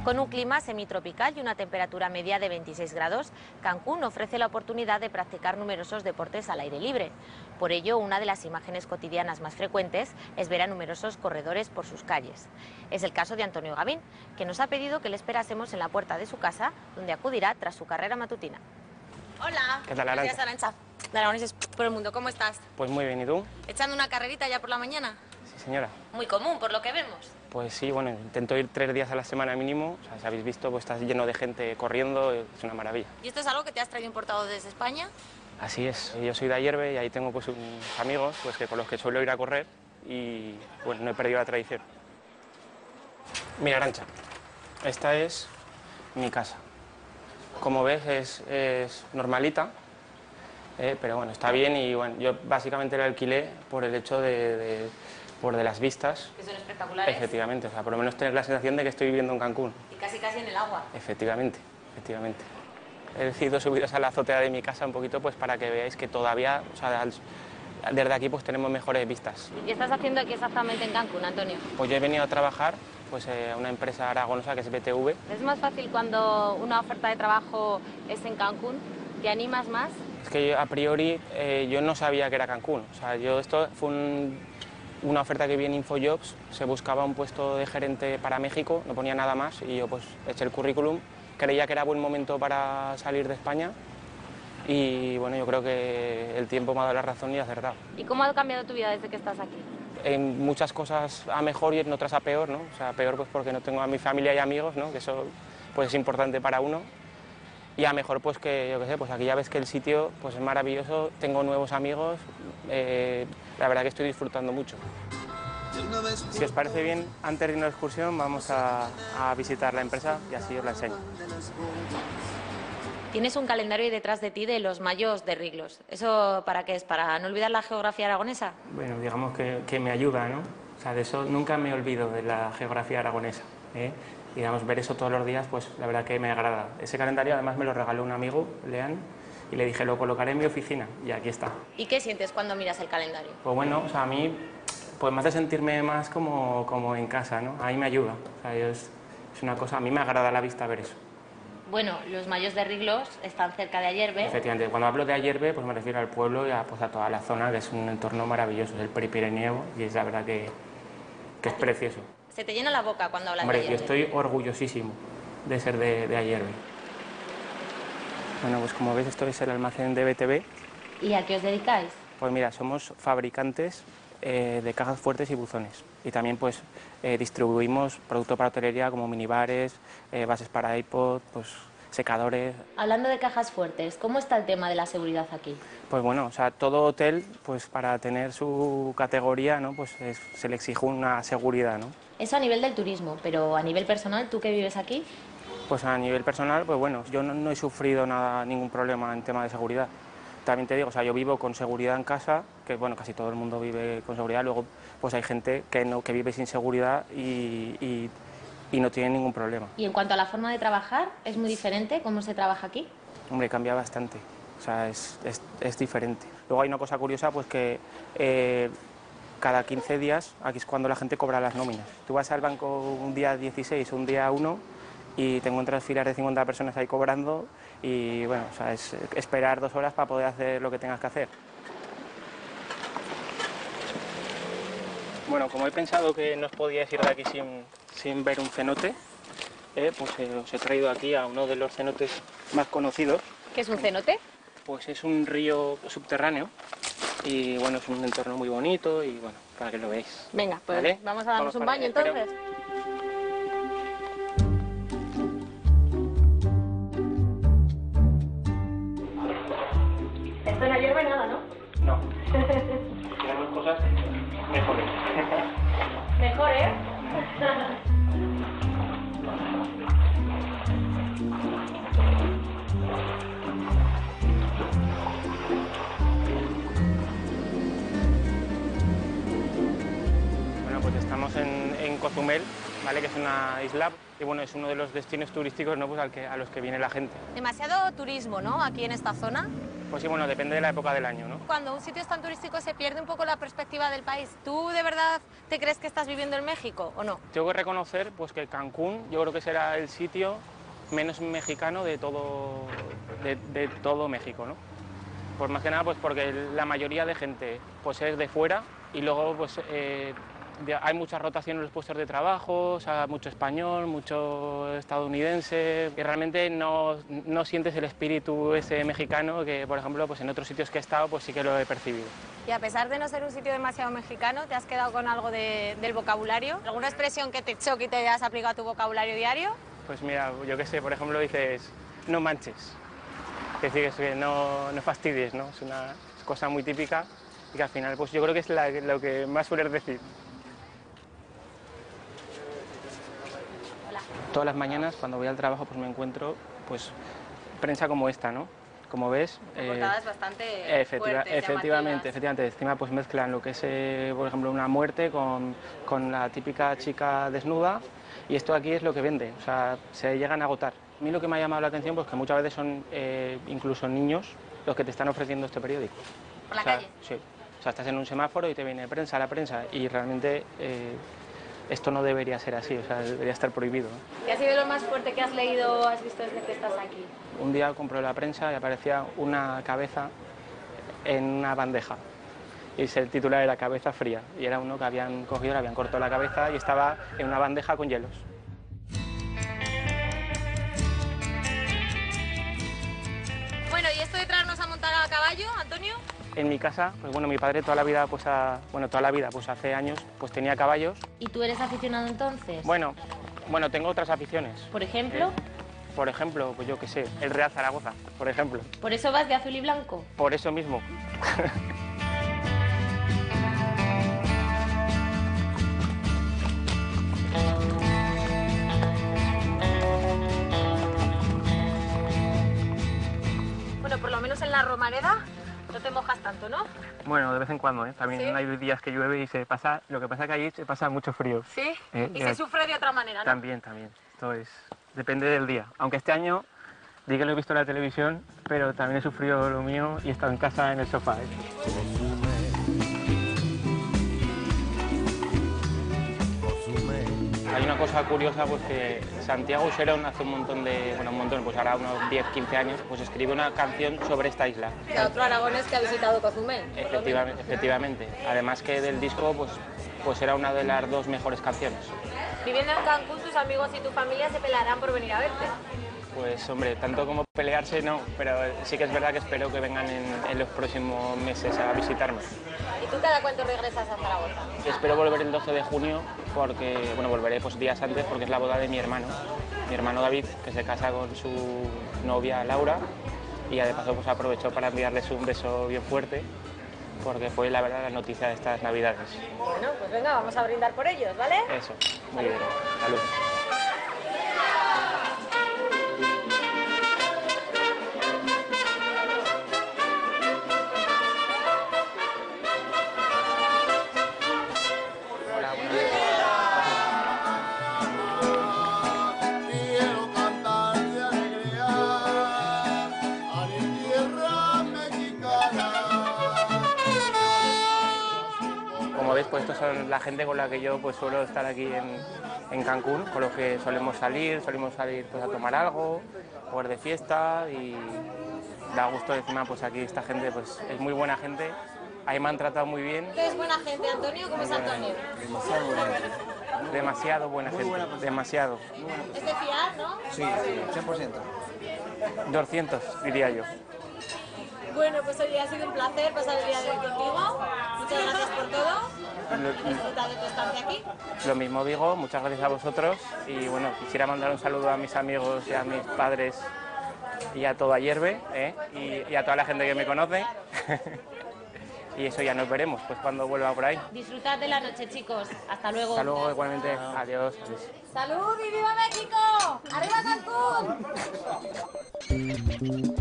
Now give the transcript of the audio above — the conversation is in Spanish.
Con un clima semitropical y una temperatura media de 26 grados, Cancún ofrece la oportunidad de practicar numerosos deportes al aire libre. Por ello, una de las imágenes cotidianas más frecuentes es ver a numerosos corredores por sus calles. Es el caso de Antonio Gavín, que nos ha pedido que le esperásemos en la puerta de su casa, donde acudirá tras su carrera matutina. Hola. ¿Qué tal, Buenos días, Arantxa. De Aragoneses por el mundo, ¿cómo estás? Pues muy bien, ¿y tú? ¿Echando una carrerita ya por la mañana? Sí, señora. Muy común, por lo que vemos. Pues sí, bueno, intento ir 3 días a la semana mínimo. O sea, si habéis visto, pues está lleno de gente corriendo, es una maravilla. ¿Y esto es algo que te has traído importado desde España? Así es, yo soy de Ayerbe y ahí tengo pues unos amigos pues, con los que suelo ir a correr y bueno, no he perdido la tradición. Mira, Arantxa, esta es mi casa. Como ves, es normalita, pero bueno, está bien y bueno, yo básicamente la alquilé por el hecho de las vistas. Que son espectaculares. Efectivamente, o sea, por lo menos tener la sensación de que estoy viviendo en Cancún. Y casi en el agua. Efectivamente, efectivamente. He decidido subiros a la azotea de mi casa un poquito pues para que veáis que todavía, o sea, desde aquí pues tenemos mejores vistas. ¿Y qué estás haciendo aquí exactamente en Cancún, Antonio? Pues yo he venido a trabajar pues a una empresa aragonesa que es BTV. ¿Es más fácil cuando una oferta de trabajo es en Cancún? ¿Te animas más? Es que yo, a priori yo no sabía que era Cancún. O sea, esto fue una oferta que vi en Infojobs, se buscaba un puesto de gerente para México, no ponía nada más y yo pues eché el currículum, creía que era buen momento para salir de España y bueno, yo creo que el tiempo me ha dado la razón y he acertado. ¿Y cómo ha cambiado tu vida desde que estás aquí? En muchas cosas a mejor y en otras a peor, ¿no? O sea, peor pues porque no tengo a mi familia y amigos, ¿no? Que eso pues es importante para uno. Y a mejor pues que, yo qué sé, pues aquí ya ves que el sitio pues es maravilloso, tengo nuevos amigos, la verdad que estoy disfrutando mucho. Si os parece bien, antes de ir a la excursión vamos a visitar la empresa y así os la enseño. Tienes un calendario ahí detrás de ti de los mayos de Riglos. ¿Eso para qué es? ¿Para no olvidar la geografía aragonesa? Bueno, digamos que me ayuda, ¿no? O sea, de eso nunca me olvido de la geografía aragonesa, ¿eh? Digamos, ver eso todos los días, pues la verdad que me agrada. Ese calendario además me lo regaló un amigo, Leán, y le dije, lo colocaré en mi oficina, y aquí está. ¿Y qué sientes cuando miras el calendario? Pues bueno, o sea, a mí pues me hace sentirme más como en casa, ¿no? Ahí me ayuda. O sea, es una cosa, a mí me agrada a la vista ver eso. Bueno, los mayos de Riglos están cerca de Ayerbe. Efectivamente, cuando hablo de Ayerbe, pues me refiero al pueblo y pues a toda la zona, que es un entorno maravilloso, es el Prepirineo, y es la verdad que es precioso. Se te llena la boca cuando hablas de Hombre, Ayerbe. yo estoy orgullosísimo de ser de Ayerbe. Bueno, pues como veis, esto es el almacén de BTV. ¿Y a qué os dedicáis? Pues mira, somos fabricantes de cajas fuertes y buzones. Y también pues distribuimos producto para hotelería como minibares, bases para iPod, pues secadores. Hablando de cajas fuertes, ¿cómo está el tema de la seguridad aquí? Pues bueno, o sea, todo hotel, pues para tener su categoría, ¿no? Pues se le exige una seguridad, ¿no? Eso a nivel del turismo, pero a nivel personal, ¿tú que vives aquí? Pues a nivel personal, pues bueno, yo no he sufrido ningún problema en tema de seguridad. También te digo, o sea, yo vivo con seguridad en casa, que bueno, casi todo el mundo vive con seguridad, luego pues hay gente que vive sin seguridad y no tiene ningún problema. Y en cuanto a la forma de trabajar, ¿es muy diferente cómo se trabaja aquí? Hombre, cambia bastante, o sea, es diferente. Luego hay una cosa curiosa, pues que cada 15 días, aquí es cuando la gente cobra las nóminas. Tú vas al banco un día 16, un día 1 y te encuentras filas de 50 personas ahí cobrando y bueno, o sea, es esperar 2 horas para poder hacer lo que tengas que hacer. Bueno, como he pensado que no os podíais ir de aquí sin ver un cenote, pues os he traído aquí a uno de los cenotes más conocidos. ¿Qué es un cenote? Pues es un río subterráneo y bueno, es un entorno muy bonito y bueno, para que lo veáis. Venga, pues ¿vale? vamos a darnos un baño espero. entonces. Esto no hierve nada, ¿no? No, queremos cosas mejores. Mejor, ¿eh? Bueno, pues estamos en Cozumel, ¿vale? Que es una isla y bueno, es uno de los destinos turísticos, ¿no? Pues a los que viene la gente. Demasiado turismo, ¿no? Aquí en esta zona. Pues sí, bueno, depende de la época del año, ¿no? Cuando un sitio es tan turístico se pierde un poco la perspectiva del país. ¿Tú de verdad te crees que estás viviendo en México o no? Tengo que reconocer pues, que Cancún yo creo que será el sitio menos mexicano de todo México, ¿no? Pues más que nada pues porque la mayoría de gente pues es de fuera y luego pues hay mucha rotación en los puestos de trabajo, o sea, mucho español, mucho estadounidense y realmente no sientes el espíritu ese mexicano que por ejemplo pues en otros sitios que he estado pues sí que lo he percibido. Y a pesar de no ser un sitio demasiado mexicano, ¿te has quedado con algo del vocabulario? ¿Alguna expresión que te choque y te hayas aplicado a tu vocabulario diario? Pues mira, yo qué sé, por ejemplo dices no manches. Es decir, que no fastidies, ¿no? Es una cosa muy típica y que al final pues yo creo que es lo que más sueles decir. Hola. Todas las mañanas cuando voy al trabajo pues me encuentro pues prensa como esta, ¿no? Como ves, portadas bastante fuertes, efectivamente, encima pues mezclan lo que es, por ejemplo, una muerte con la típica chica desnuda y esto aquí es lo que vende, o sea, se llegan a agotar. A mí lo que me ha llamado la atención pues que muchas veces son incluso niños los que te están ofreciendo este periódico. ¿Por la calle? Sí, o sea, estás en un semáforo y te viene prensa, la prensa y realmente esto no debería ser así, o sea, debería estar prohibido, ¿no? ¿Qué ha sido lo más fuerte que has leído o has visto desde que estás aquí? Un día compré la prensa y aparecía una cabeza en una bandeja y el titular era Cabeza fría y era uno que habían cogido, le habían cortado la cabeza y estaba en una bandeja con hielos. Bueno, ¿y esto de traernos a montar a caballo, Antonio? En mi casa, pues bueno, mi padre toda la vida, pues hace años, pues tenía caballos. ¿Y tú eres aficionado entonces? Bueno, tengo otras aficiones. ¿Por ejemplo? Por ejemplo, pues yo qué sé, el Real Zaragoza, por ejemplo. ¿Por eso vas de azul y blanco? Por eso mismo. Bueno, por lo menos en la Romareda no te mojas tanto, ¿no? Bueno, de vez en cuando, ¿eh? También ¿Sí? Hay días que llueve y se pasa, lo que pasa es que allí se pasa mucho frío. Sí, y se sufre de otra manera, ¿no? También. Esto depende del día. Aunque este año, di que lo he visto en la televisión, pero también he sufrido lo mío y he estado en casa en el sofá, ¿eh? Hay una cosa curiosa, pues que Santiago Userón hace pues ahora unos 10, 15 años, pues escribió una canción sobre esta isla. De otro aragonés que ha visitado Cozumel. Efectivamente. Además que del disco, pues era una de las 2 mejores canciones. Viviendo en Cancún, tus amigos y tu familia se pelarán por venir a verte. Pues hombre, tanto como pelearse no, pero sí que es verdad que espero que vengan en los próximos meses a visitarme. ¿Y tú cada cuánto regresas a Zaragoza? Espero volver el 12 de junio porque, volveré pues días antes porque es la boda de mi hermano David, que se casa con su novia Laura y ya de paso pues aprovecho para enviarles un beso bien fuerte porque fue la verdad la noticia de estas navidades. Bueno, pues venga, vamos a brindar por ellos, ¿vale? Eso, muy bien, salud. Como veis, pues estos son la gente con la que yo pues suelo estar aquí en Cancún, con los que solemos salir pues a tomar algo, jugar de fiesta y da gusto encima pues aquí esta gente pues es muy buena gente, ahí me han tratado muy bien. ¿Qué es buena gente, Antonio? ¿Cómo es Antonio? Demasiado buena gente, demasiado. Es de fiar, ¿no? Sí, 100%. 200 diría yo. Bueno, pues hoy ha sido un placer pasar el día de hoy contigo. Muchas gracias por todo. Disfruta de tu estancia aquí. Lo mismo digo, muchas gracias a vosotros y bueno, quisiera mandar un saludo a mis amigos y a mis padres y a toda Hierve y a toda la gente que me conoce. Y eso ya nos veremos pues cuando vuelva por ahí. Disfrutad de la noche, chicos. Hasta luego. Hasta luego, igualmente. Adiós. ¡Salud y viva México! ¡Arriba Cancún!